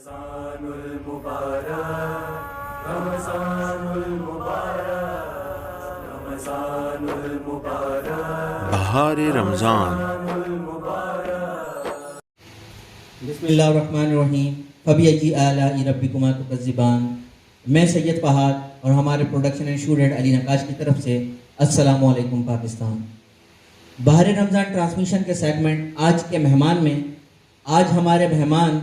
رمضان المبارک رمضان المبارک رمضان المبارک بہار رمضان۔ بسم اللہ الرحمن الرحیم۔ فبأي آلاء ربكما تكذبان۔ میں سید فہد اور ہمارے پروڈکشن انسٹیٹیوٹ ہیڈ علی نقاش کی طرف سے السلام علیکم پاکستان۔ بہار رمضان ٹرانسمیشن کے سیگمنٹ آج کے مہمان میں آج ہمارے مہمان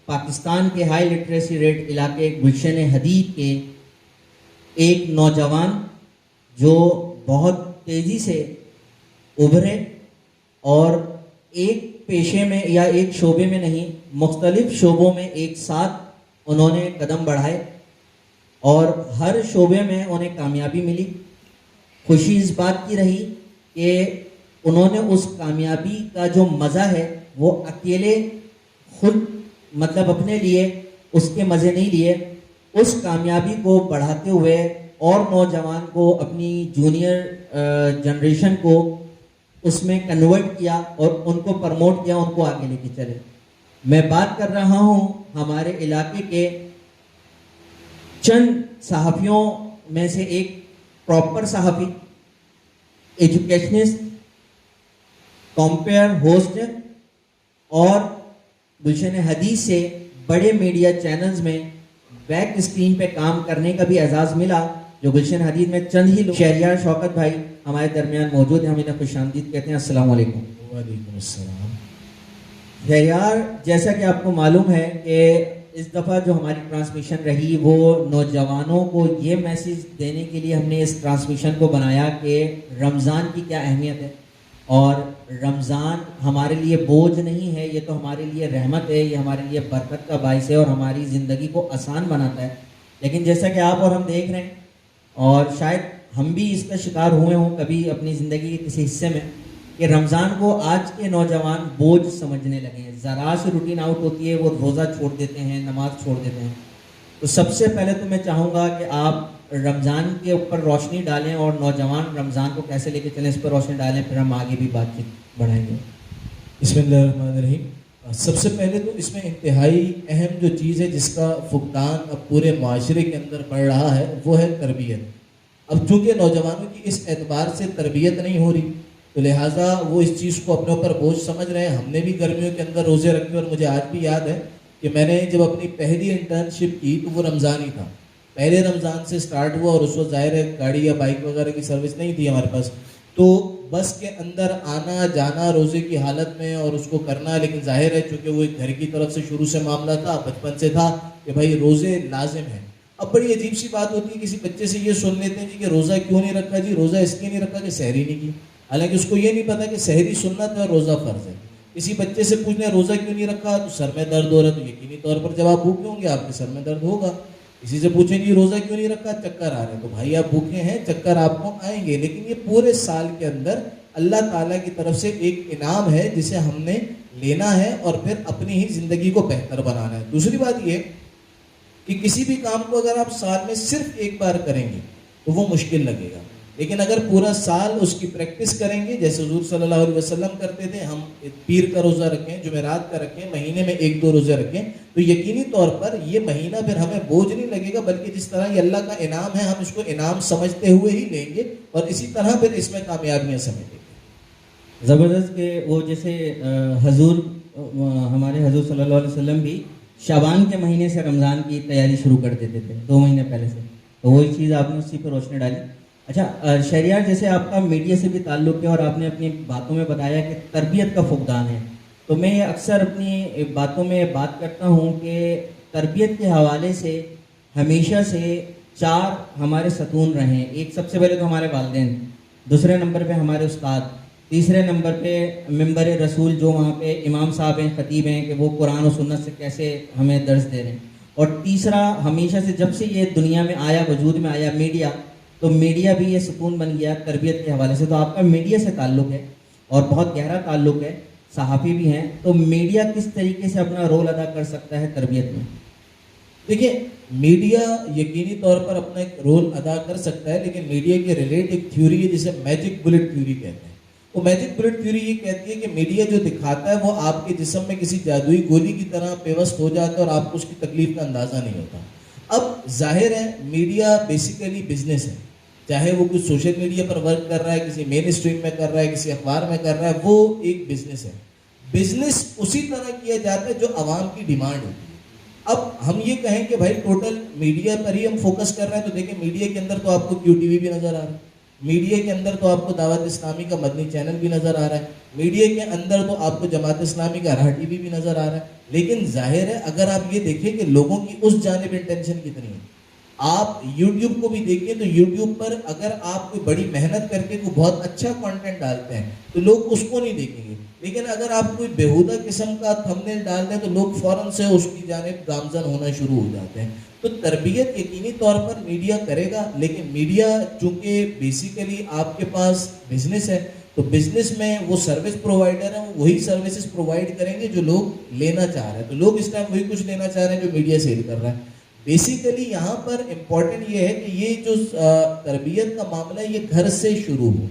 پاکستان کے ہائی لٹریسی ریٹ علاقے گلشن حدید کے ایک نوجوان جو بہت تیزی سے ابھرے اور ایک پیشے میں یا ایک شعبے میں نہیں مختلف شعبوں میں ایک ساتھ انہوں نے قدم بڑھائے اور ہر شعبے میں انہیں کامیابی ملی۔ خوشی اس بات کی رہی کہ انہوں نے اس کامیابی کا جو مزہ ہے وہ اکیلے خود اپنے لیے اس کے مزے نہیں لیے، اس کامیابی کو بڑھاتے ہوئے اور نوجوان کو اپنی جونیئر جنریشن کو اس میں کنورٹ کیا اور ان کو پرموٹ کیا، ان کو آگے لے کے چلے۔ میں بات کر رہا ہوں ہمارے علاقے کے چند صحافیوں میں سے ایک پراپر صحافی، ایجوکیشنسٹ، کمپیئر ہوسٹ اور گلشن حدید سے بڑے میڈیا چینلز میں بیک اسکرین پہ کام کرنے کا بھی اعزاز ملا، جو گلشن حدید میں چند ہی لوگ۔ شہریار شوکت بھائی ہمارے درمیان موجود ہیں، ہم انہیں خوش آمدید کہتے ہیں۔ السلام علیکم۔ وعلیکم السلام۔ شہریار، جیسا کہ آپ کو معلوم ہے کہ اس دفعہ جو ہماری ٹرانسمیشن رہی وہ نوجوانوں کو یہ میسیج دینے کے لیے ہم نے اس ٹرانسمیشن کو بنایا کہ رمضان کی کیا اہمیت ہے، اور رمضان ہمارے لیے بوجھ نہیں ہے، یہ تو ہمارے لیے رحمت ہے، یہ ہمارے لیے برکت کا باعث ہے اور ہماری زندگی کو آسان بناتا ہے۔ لیکن جیسا کہ آپ اور ہم دیکھ رہے ہیں اور شاید ہم بھی اس کا شکار ہوئے ہوں کبھی اپنی زندگی کے کسی حصے میں، کہ رمضان کو آج کے نوجوان بوجھ سمجھنے لگے ہیں۔ ذرا سی روٹین آؤٹ ہوتی ہے وہ روزہ چھوڑ دیتے ہیں، نماز چھوڑ دیتے ہیں۔ تو سب سے پہلے تو میں چاہوں گا کہ آپ رمضان کے اوپر روشنی ڈالیں اور نوجوان رمضان کو کیسے لے کے چلیں اس پر روشنی ڈالیں، پھر ہم آگے بھی بات چیت بڑھائیں گے۔ بسم اللہ الرحمن الرحیم۔ سب سے پہلے تو اس میں انتہائی اہم جو چیز ہے جس کا فقدان اب پورے معاشرے کے اندر پڑ رہا ہے وہ ہے تربیت۔ اب چونکہ نوجوانوں کی اس اعتبار سے تربیت نہیں ہو رہی تو لہٰذا وہ اس چیز کو اپنے اوپر بوجھ سمجھ رہے ہیں۔ ہم نے بھی گرمیوں کے اندر روزے رکھے اور مجھے آج بھی یاد ہے کہ میں نے جب اپنی پہلی انٹرنشپ کی تو وہ رمضان ہی تھا، پہلے رمضان سے سٹارٹ ہوا اور اس وقت ظاہر ہے گاڑی یا بائک وغیرہ کی سروس نہیں تھی ہمارے پاس، تو بس کے اندر آنا جانا روزے کی حالت میں اور اس کو کرنا، لیکن ظاہر ہے چونکہ وہ ایک گھر کی طرف سے شروع سے معاملہ تھا، بچپن سے تھا کہ بھائی روزے لازم ہیں۔ اب بڑی عجیب سی بات ہوتی ہے، کسی بچے سے یہ سن لیتے ہیں جی کہ روزہ کیوں نہیں رکھا، جی روزہ اس لیے نہیں رکھا کہ سحری نہیں کی، حالانکہ اس کو یہ نہیں پتا کہ سحری سنت ہے اور روزہ فرض ہے۔ کسی بچے سے پوچھنا روزہ کیوں نہیں رکھا تو سر میں درد ہو رہا ہے، تو یقینی طور پر جب آپ بھوکے ہوں گے آپ کے سر میں درد ہوگا۔ کسی سے پوچھیں گے روزہ کیوں نہیں رکھا، چکر آ رہے ہیں، تو بھائی آپ بھوکے ہیں، چکر آپ کو آئیں گے۔ لیکن یہ پورے سال کے اندر اللہ تعالیٰ کی طرف سے ایک انعام ہے جسے ہم نے لینا ہے اور پھر اپنی ہی زندگی کو بہتر بنانا ہے۔ دوسری بات یہ کہ کسی بھی کام کو اگر آپ سال میں صرف ایک بار کریں گے تو وہ مشکل لگے گا، لیکن اگر پورا سال اس کی پریکٹس کریں گے جیسے حضور صلی اللہ علیہ وسلم کرتے تھے، ہم پیر کا روزہ رکھیں، جمعرات کا رکھیں، مہینے میں 1-2 روزے رکھیں، تو یقینی طور پر یہ مہینہ پھر ہمیں بوجھ نہیں لگے گا، بلکہ جس طرح یہ اللہ کا انعام ہے ہم اس کو انعام سمجھتے ہوئے ہی لیں گے اور اسی طرح پھر اس میں کامیابیاں سمجھیں گے۔ زبردست کہ وہ جیسے ہمارے حضور صلی اللہ علیہ وسلم بھی شعبان کے مہینے سے رمضان کی تیاری شروع کر دیتے تھے، 2 مہینے پہلے سے، تو وہی چیز آپ نے اسی پہ روشنی ڈالی۔ اچھا شہریار، جیسے آپ کا میڈیا سے بھی تعلق ہے اور آپ نے اپنی باتوں میں بتایا کہ تربیت کا فقدان ہے، تو میں اکثر اپنی باتوں میں بات کرتا ہوں کہ تربیت کے حوالے سے ہمیشہ سے 4 ہمارے ستون رہے ہیں۔ ایک سب سے پہلے تو ہمارے والدین، دوسرے نمبر پہ ہمارے استاد، تیسرے نمبر پہ ممبر رسول جو وہاں پہ امام صاحب ہیں، خطیب ہیں، کہ وہ قرآن و سنت سے کیسے ہمیں درس دے رہے ہیں، اور تیسرا ہمیشہ سے جب سے یہ دنیا میں آیا، وجود میں آیا میڈیا، تو میڈیا بھی یہ سکون بن گیا تربیت کے حوالے سے۔ تو آپ کا میڈیا سے تعلق ہے اور بہت گہرا تعلق ہے، صحافی بھی ہیں، تو میڈیا کس طریقے سے اپنا رول ادا کر سکتا ہے تربیت میں؟ دیکھیں میڈیا یقینی طور پر اپنا ایک رول ادا کر سکتا ہے، لیکن میڈیا کے ریلیٹ ایک تھیوری ہے جسے میجک بلٹ تھیوری کہتے ہیں۔ وہ میجک بلٹ تھیوری یہ کہتی ہے کہ میڈیا جو دکھاتا ہے وہ آپ کے جسم میں کسی جادوئی گولی کی طرح پیوست ہو جاتا ہے اور آپ کو اس کی تکلیف کا اندازہ نہیں ہوتا. اب ظاہر ہے میڈیا بیسیکلی بزنس ہے, چاہے وہ کچھ سوشل میڈیا پر ورک کر رہا ہے, کسی مین اسٹریم میں کر رہا ہے, کسی اخبار میں کر رہا ہے, وہ ایک بزنس ہے. بزنس اسی طرح کیا جاتا ہے جو عوام کی ڈیمانڈ ہوتی ہے. اب ہم یہ کہیں کہ بھائی ٹوٹل میڈیا پر ہی ہم فوکس کر رہے ہیں, تو دیکھیں میڈیا کے اندر تو آپ کو کیو ٹی وی بھی نظر آ رہا ہے, میڈیا کے اندر تو آپ کو دعوت اسلامی کا مدنی چینل بھی نظر آ رہا ہے, میڈیا کے اندر تو آپ کو جماعت اسلامی کا راہ ٹی وی بھی نظر آ رہا ہے. لیکن ظاہر ہے اگر آپ یہ دیکھیں کہ لوگوں کی اس جانب انٹینشن کتنی ہے, آپ یوٹیوب کو بھی دیکھیں تو یوٹیوب پر اگر آپ کوئی بڑی محنت کر کے کوئی بہت اچھا کانٹینٹ ڈالتے ہیں تو لوگ اس کو نہیں دیکھیں گے, لیکن اگر آپ کوئی بیہودہ قسم کا تھمبنیل ڈال دیں تو لوگ فوراً سے اس کی جانب گامزن ہونا شروع ہو جاتے ہیں. تو تربیت یقینی طور پر میڈیا کرے گا, لیکن میڈیا چونکہ بیسیکلی آپ کے پاس بزنس ہے, تو بزنس میں وہ سروس پرووائڈر ہیں, وہی سروسز پرووائڈ کریں گے جو لوگ لینا چاہ رہے ہیں. تو لوگ اس ٹائم وہی کچھ لینا چاہ رہے ہیں جو میڈیا سیل کر رہا ہے. بیسیکلی یہاں پر امپورٹنٹ یہ ہے کہ یہ جو تربیت کا معاملہ ہے یہ گھر سے شروع ہو.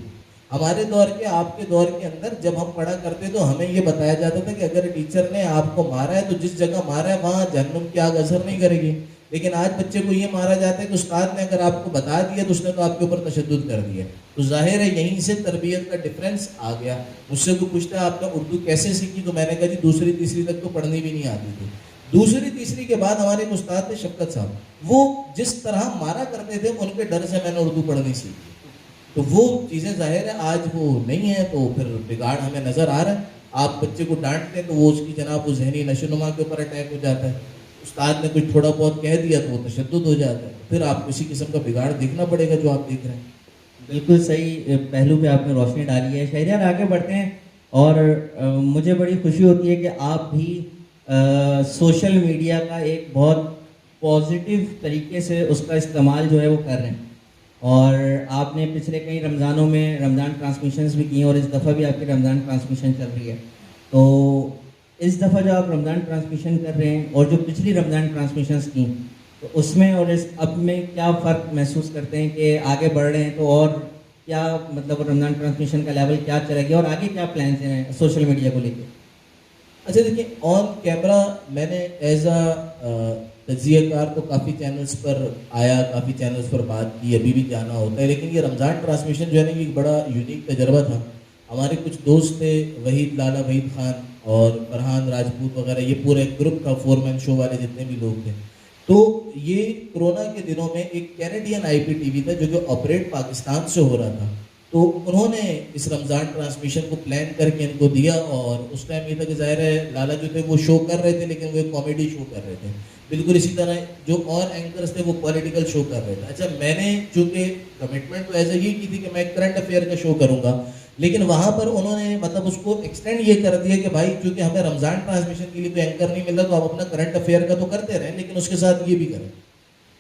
ہمارے دور کے, آپ کے دور کے اندر جب ہم پڑھا کرتے تو ہمیں یہ بتایا جاتا تھا کہ اگر ٹیچر نے آپ کو مارا ہے تو جس جگہ مارا ہے وہاں جہنم کی آگ اثر نہیں کرے گی. لیکن آج بچے کو یہ مارا جاتا ہے کہ استاد نے اگر آپ کو بتا دیا تو اس نے تو آپ کے اوپر تشدد کر دیا. تو ظاہر ہے یہیں سے تربیت کا ڈفرینس آ گیا. مجھ سے کوئی پوچھتا ہے آپ نے اردو کیسے سیکھی, تو میں نے کہا جی دوسری تیسری تک تو پڑھنی بھی نہیں آتی تھی. دوسری تیسری کے بعد ہمارے ایک استاد تھے شفقت صاحب, وہ جس طرح مارا کرتے تھے ان کے ڈر سے میں نے اردو پڑھنی سیکھی. تو وہ چیزیں ظاہر ہے آج وہ نہیں ہیں, تو پھر بگاڑ ہمیں نظر آ رہا ہے. آپ بچے کو ڈانٹتے ہیں تو وہ اس کی جناب وہ ذہنی نشوونما کے اوپر اٹیک ہو جاتا ہے. استاد نے کچھ تھوڑا بہت کہہ دیا تو وہ تشدد ہو جاتا ہے. پھر آپ کسی قسم کا بگاڑ دیکھنا پڑے گا جو آپ دیکھ رہے ہیں. بالکل صحیح پہلو پہ آپ نے روشنی ڈالی ہے. شہریار آگے بڑھتے ہیں, اور مجھے بڑی خوشی ہوتی ہے کہ آپ بھی سوشل میڈیا کا ایک بہت پازیٹیو طریقے سے اس کا استعمال جو ہے وہ کر رہے ہیں. اور آپ نے پچھلے کئی رمضانوں میں رمضان ٹرانسمیشنز بھی کی ہیں, اور اس دفعہ بھی آپ کی رمضان ٹرانسمیشن چل رہی ہے. تو اس دفعہ جو آپ رمضان ٹرانسمیشن کر رہے ہیں اور جو پچھلی رمضان ٹرانسمیشنز کی, تو اس میں اور اس اب میں کیا فرق محسوس کرتے ہیں کہ آگے بڑھ رہے ہیں, تو اور کیا مطلب رمضان ٹرانسمیشن کا لیول کیا چلے گا اور آگے کیا پلانس ہیں سوشل میڈیا کو لے کے؟ اچھا دیکھیں, آن کیمرہ میں نے ایز اے تجزیہ کار تو کافی چینلز پر آیا, کافی چینلز پر بات کی, ابھی بھی جانا ہوتا ہے. لیکن یہ رمضان ٹرانسمیشن جو ہے نا یہ ایک بڑا یونیک تجربہ تھا. ہمارے کچھ دوست تھے, لالا وحید خان اور فرحان راجپوت وغیرہ, یہ پورا ایک گروپ تھا, 4 مین شو والے جتنے بھی لوگ تھے. تو یہ کرونا کے دنوں میں ایک کینیڈین آئی پی ٹی وی تھا جو کہ آپریٹ پاکستان سے ہو رہا تھا. تو انہوں نے اس رمضان ٹرانسمیشن کو پلان کر کے ان کو دیا, اور اس ٹائم یہ تھا کہ ظاہر ہے لالا جو تھے وہ شو کر رہے تھے, لیکن وہ ایک کامیڈی شو کر رہے تھے. بالکل اسی طرح جو اور اینکرز تھے وہ پولیٹیکل شو کر رہے تھے. اچھا میں نے چونکہ کمٹمنٹ تو ایسا یہ کی تھی کہ میں کرنٹ افیئر کا شو کروں گا, لیکن وہاں پر انہوں نے مطلب اس کو ایکسٹینڈ یہ کر دیا کہ بھائی چونکہ ہمیں رمضان ٹرانسمیشن کے لیے تو اینکر نہیں مل رہا, تو آپ اپنا کرنٹ افیئر کا تو کرتے رہیں لیکن اس کے ساتھ یہ بھی کریں.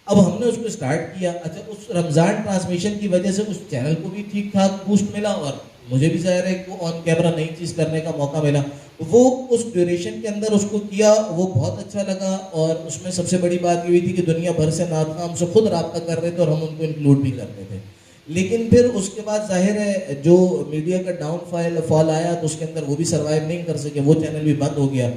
اب ہم نے اس کو اسٹارٹ کیا. اچھا اس رمضان ٹرانسمیشن کی وجہ سے اس چینل کو بھی ٹھیک ٹھاک بوسٹ ملا, اور مجھے بھی ظاہر ہے کہ آن کیمرہ نئی چیز کرنے کا موقع ملا. وہ اس ڈیوریشن کے اندر اس کو کیا, وہ بہت اچھا لگا. اور اس میں سب سے بڑی بات یہ ہوئی تھی کہ دنیا بھر سے نعت خواہ ہم سے خود رابطہ کر رہے تھے اور ہم ان کو انکلوڈ بھی کرتے تھے. لیکن پھر اس کے بعد ظاہر ہے جو میڈیا کا ڈاؤن فال آیا تو اس کے اندر وہ بھی سروائیو نہیں کر سکے, وہ چینل بھی بند ہو گیا.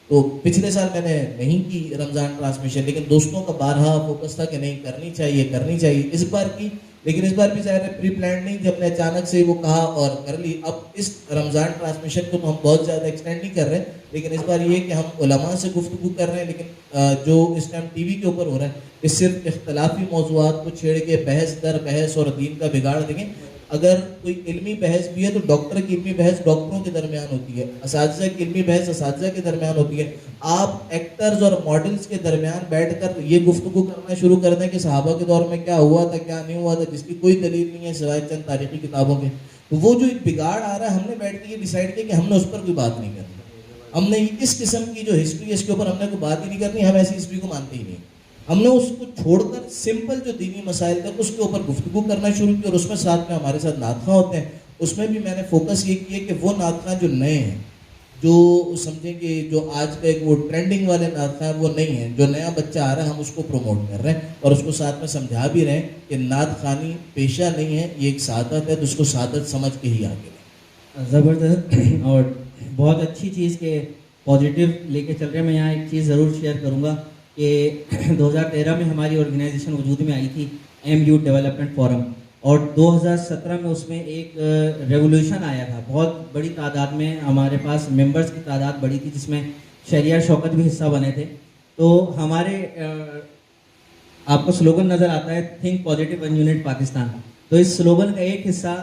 تو پچھلے سال میں نے نہیں کی رمضان ٹرانسمیشن, لیکن دوستوں کا بارہا فوکس تھا کہ نہیں کرنی چاہیے. اس بار کی, لیکن اس بار بھی ظاہر ہے پری پلانڈ نہیں تھی, ہم نے اچانک سے وہ کہا اور کر لی. اب اس رمضان ٹرانسمیشن کو تو ہم بہت زیادہ ایکسٹینڈ نہیں کر رہے, لیکن اس بار یہ کہ ہم علماء سے گفتگو کر رہے ہیں. لیکن جو اس ٹائم ٹی وی کے اوپر ہو رہا ہے اس صرف اختلافی موضوعات کو چھیڑ کے بحث در بحث اور دین کا بگاڑ دیں. اگر کوئی علمی بحث بھی ہے تو ڈاکٹر کی علمی بحث ڈاکٹروں کے درمیان ہوتی ہے, اساتذہ کی علمی بحث اساتذہ کے درمیان ہوتی ہے. آپ ایکٹرز اور ماڈلز کے درمیان بیٹھ کر یہ گفتگو کرنا شروع کر دیں کہ صحابہ کے دور میں کیا ہوا تھا کیا نہیں ہوا تھا, جس کی کوئی دلیل نہیں ہے سوائے چند تاریخی کتابوں کے. تو وہ جو ایک بگاڑ آ رہا ہے, ہم نے بیٹھ کے یہ ڈیسائیڈ کیا کہ ہم نے اس پر کوئی بات نہیں کرنی. ہم نے اس قسم کی جو ہسٹری ہے اس کے اوپر ہم نے کوئی بات ہی نہیں کرنی. ہم ایسی ہسٹری کو مانتے ہی نہیں. ہم نے اس کو چھوڑ کر سمپل جو دینی مسائل تھے اس کے اوپر گفتگو کرنا شروع کی, اور اس میں ساتھ میں ہمارے ساتھ نعت خواہ ہوتے ہیں. اس میں بھی میں نے فوکس یہ کیا کہ وہ نعت خواہ جو نئے ہیں, جو سمجھیں کہ جو آج کا ایک وہ ٹرینڈنگ والے نعت خواہ وہ نہیں ہیں, جو نیا بچہ آ رہا ہے ہم اس کو پروموٹ کر رہے ہیں, اور اس کو ساتھ میں سمجھا بھی رہے ہیں کہ نعت خوانی پیشہ نہیں ہے, یہ ایک سعادت ہے, تو اس کو سعادت سمجھ کے ہی آگے. زبردست اور بہت اچھی چیز کے پازیٹیو لے کے چل رہے ہیں. میں یہاں ایک چیز ضرور شیئر کروں گا کہ 2013 میں ہماری آرگنائزیشن وجود میں آئی تھی ایم یوتھ ڈیولپمنٹ فورم, اور 2017 میں اس میں ایک ریولیوشن آیا تھا. بہت بڑی تعداد میں ہمارے پاس ممبرس کی تعداد بڑی تھی, جس میں شہریار شوکت بھی حصہ بنے تھے. تو ہمارے آپ کو سلوگن نظر آتا ہے think positive one unit Pakistan. تو اس سلوگن کا ایک حصہ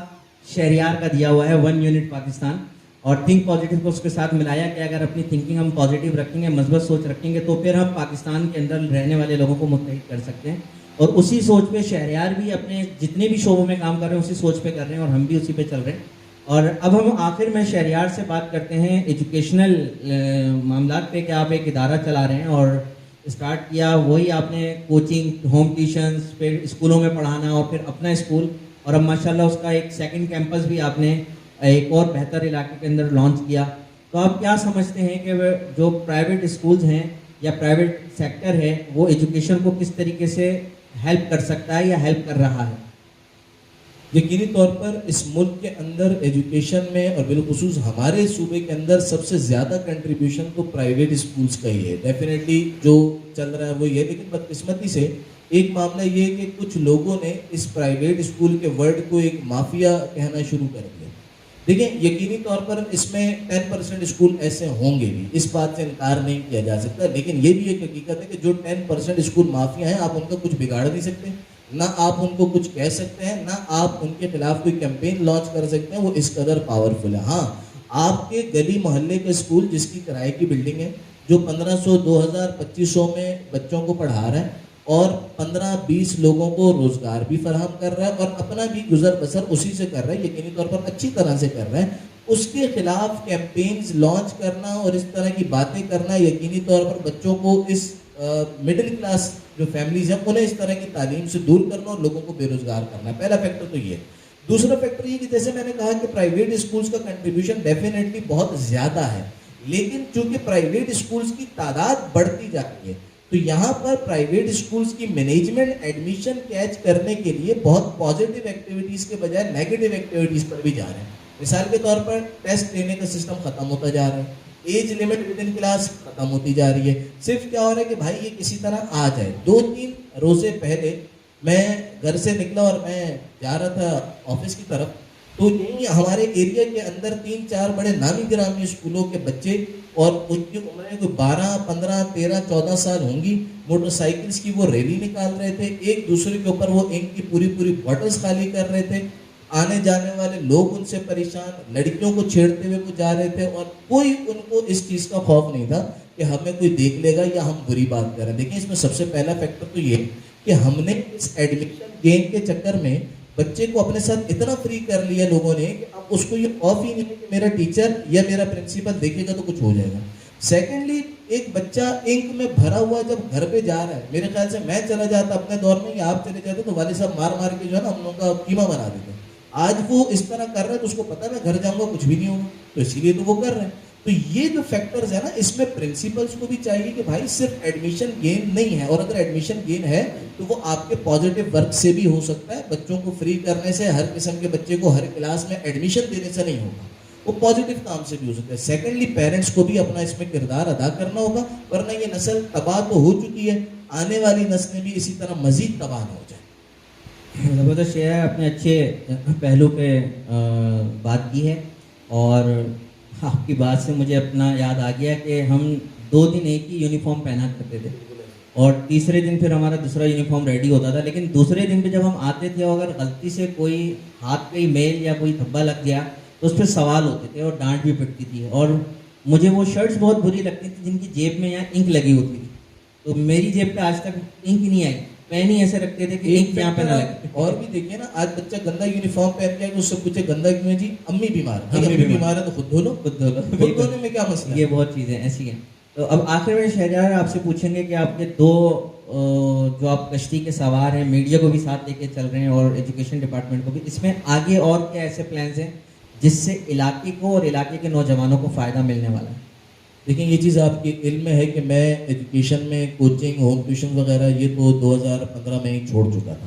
شہریار کا دیا ہوا ہے ون یونٹ پاکستان, اور تھنک پازیٹیو کو اس کے ساتھ ملایا کہ اگر اپنی تھنکنگ ہم پازیٹیو رکھیں گے, مثبت سوچ رکھیں گے, تو پھر ہم پاکستان کے اندر رہنے والے لوگوں کو متحد کر سکتے ہیں. اور اسی سوچ پہ شہریار بھی اپنے جتنے بھی شعبوں میں کام کر رہے ہیں اسی سوچ پہ کر رہے ہیں, اور ہم بھی اسی پہ چل رہے ہیں. اور اب ہم آخر میں شہریار سے بات کرتے ہیں ایجوکیشنل معاملات پہ کہ آپ ایک ادارہ چلا رہے ہیں اور اسٹارٹ کیا وہی آپ نے کوچنگ, ہوم ٹیوشنز, پھر اسکولوں میں پڑھانا اور پھر اپنا اسکول, اور اب ماشاءاللہ اس کا ایک سیکنڈ کیمپس بھی آپ نے ایک اور بہتر علاقے کے اندر لانچ کیا. تو آپ کیا سمجھتے ہیں کہ جو پرائیویٹ اسکولز ہیں یا پرائیویٹ سیکٹر ہے وہ ایجوکیشن کو کس طریقے سے ہیلپ کر سکتا ہے یا ہیلپ کر رہا ہے؟ یقینی طور پر اس ملک کے اندر ایجوکیشن میں اور بالخصوص ہمارے صوبے کے اندر سب سے زیادہ کنٹریبیوشن تو پرائیویٹ اسکولز کا ہی ہے. ڈیفینیٹلی جو چل رہا ہے وہ یہ, لیکن بدقسمتی سے ایک معاملہ یہ ہے کہ کچھ لوگوں نے اس پرائیویٹ اسکول کے ورڈ کو ایک مافیا کہنا شروع کر دیا. دیکھیں یقینی طور پر اس میں 10% اسکول ایسے ہوں گے بھی, اس بات سے انکار نہیں کیا جا سکتا, لیکن یہ بھی ایک حقیقت ہے کہ جو 10% اسکول مافیا ہیں آپ ان کا کچھ بگاڑ نہیں سکتے, نہ آپ ان کو کچھ کہہ سکتے ہیں, نہ آپ ان کے خلاف کوئی کیمپین لانچ کر سکتے ہیں. وہ اس قدر پاورفل ہے. ہاں, آپ کے گلی محلے کے اسکول جس کی کرائے کی بلڈنگ ہے, جو 1500 2000 2500 میں بچوں کو پڑھا رہا ہے اور 15-20 لوگوں کو روزگار بھی فراہم کر رہا ہے اور اپنا بھی گزر بسر اسی سے کر رہا ہے, یقینی طور پر اچھی طرح سے کر رہا ہے, اس کے خلاف کیمپینز لانچ کرنا اور اس طرح کی باتیں کرنا یقینی طور پر بچوں کو اس مڈل کلاس جو فیملیز ہیں انہیں اس طرح کی تعلیم سے دور کرنا اور لوگوں کو بے روزگار کرنا ہے. پہلا فیکٹر تو یہ. دوسرا فیکٹر یہ کہ جیسے میں نے کہا کہ پرائیویٹ اسکولز کا کنٹریبیوشن ڈیفینیٹلی بہت زیادہ ہے, لیکن چونکہ پرائیویٹ اسکولز کی تعداد بڑھتی جا رہی ہے تو یہاں پر پرائیویٹ اسکولز کی مینجمنٹ ایڈمیشن کیچ کرنے کے لیے بہت پازیٹیو ایکٹیویٹیز کے بجائے نیگیٹو ایکٹیویٹیز پر بھی جا رہے ہیں. مثال کے طور پر ٹیسٹ لینے کا سسٹم ختم ہوتا جا رہا ہے, age limit within class ختم ہوتی جا رہی ہے. صرف کیا ہو رہا ہے کہ بھائی یہ کسی طرح آ جائے. 2-3 روزے پہلے میں گھر سے نکلا اور میں جا رہا تھا آفس کی طرف, تو یہیں ہمارے ایریا کے اندر 3-4 بڑے نامی گرامی اسکولوں کے بچے اور ان کی عمریں کوئی 12, 15, 13, 14 سال ہوں گی, موٹر سائیکلز کی وہ ریلی نکال رہے تھے, ایک دوسرے کے اوپر وہ انک کی پوری بوٹلز خالی کر رہے تھے. آنے جانے والے لوگ ان سے پریشان, لڑکیوں کو چھیڑتے ہوئے وہ جا رہے تھے, اور کوئی ان کو اس چیز کا خوف نہیں تھا کہ ہمیں کوئی دیکھ لے گا یا ہم بری بات کریں. دیکھیں اس میں سب سے پہلا فیکٹر تو یہ کہ ہم نے اس ایڈمیشن گین کے چکر میں بچے کو اپنے ساتھ اتنا فری کر لیا لوگوں نے کہ اب اس کو یہ خوف ہی نہیں ہے کہ میرا ٹیچر یا میرا پرنسپل دیکھے گا تو کچھ ہو جائے گا. سیکنڈلی, ایک بچہ انک میں بھرا ہوا جب گھر پہ جا رہا ہے, میرے خیال سے میں چلا جاتا اپنے دور میں یا آپ چلے جاتے تو والد صاحب مار کے جو ہے نا ہم لوگوں کا قیمہ بنا دیتے. آج وہ اس طرح کر رہے ہیں تو اس کو پتا ہے میں گھر جاؤں گا کچھ بھی نہیں ہوگا, تو اسی لیے تو وہ کر رہے ہیں. تو یہ جو فیکٹرز ہیں نا, اس میں پرنسپلز کو بھی چاہیے کہ بھائی صرف ایڈمیشن گین نہیں ہے, اور اگر ایڈمیشن گین ہے تو وہ آپ کے پازیٹیو ورک سے بھی ہو سکتا ہے. بچوں کو فری کرنے سے, ہر قسم کے بچے کو ہر کلاس میں ایڈمیشن دینے سے نہیں ہوگا, وہ پازیٹیو کام سے بھی ہو سکتا ہے. سیکنڈلی, پیرنٹس کو بھی اپنا اس میں کردار ادا کرنا ہوگا, ورنہ یہ نسل تباہ تو ہو چکی ہے, آنے والی نسلیں بھی اسی طرح مزید تباہ نہ ہو جائیں. زبردست شیئر ہے, اپنے اچھے پہلو پہ بات کی ہے, اور آپ کی بات سے مجھے اپنا یاد آ گیا کہ ہم 2 دن ایک ہی یونیفارم پہنا کرتے تھے, اور تیسرے دن پھر ہمارا دوسرا یونیفارم ریڈی ہوتا تھا. لیکن دوسرے دن پہ جب ہم آتے تھے اور اگر غلطی سے کوئی ہاتھ پہ میل یا کوئی دھبا لگ گیا تو اس پہ سوال ہوتے تھے اور ڈانٹ بھی پڑتی تھی. اور مجھے وہ شرٹس بہت بری لگتی تھی جن کی جیب میں یہاں انک لگی ہوتی تھی, تو میری جیب پہ آج تک انک ہی نہیں آئی. پین ہی ایسے رکھتے تھے کہ انک یہاں پہ نہ لگے. اور بھی دیکھیے نا, آج بچہ گندا یونیفارم پہن کے اس سے پوچھے گندا کیوں ہے جی, امی بیمار ہے, امی بیمار ہے تو خود دھو لو, خود دھونے میں کیا مسئلہ ہے. یہ بہت چیزیں ایسی ہیں. تو اب آخر میں شہریار آپ سے پوچھیں گے کہ آپ کے 2 جو آپ کشتی کے سوار ہیں, میڈیا کو بھی ساتھ لے کے چل رہے ہیں اور ایجوکیشن ڈپارٹمنٹ کو بھی, اس میں آگے اور کیا ایسے پلانز ہیں جس سے علاقے کو اور علاقے کے نوجوانوں کو فائدہ ملنے والا ہے؟ دیکھیں یہ چیز آپ کے علم میں ہے کہ میں ایجوکیشن میں کوچنگ, ہوم ٹیوشن وغیرہ یہ تو 2015 میں ہی چھوڑ چکا تھا.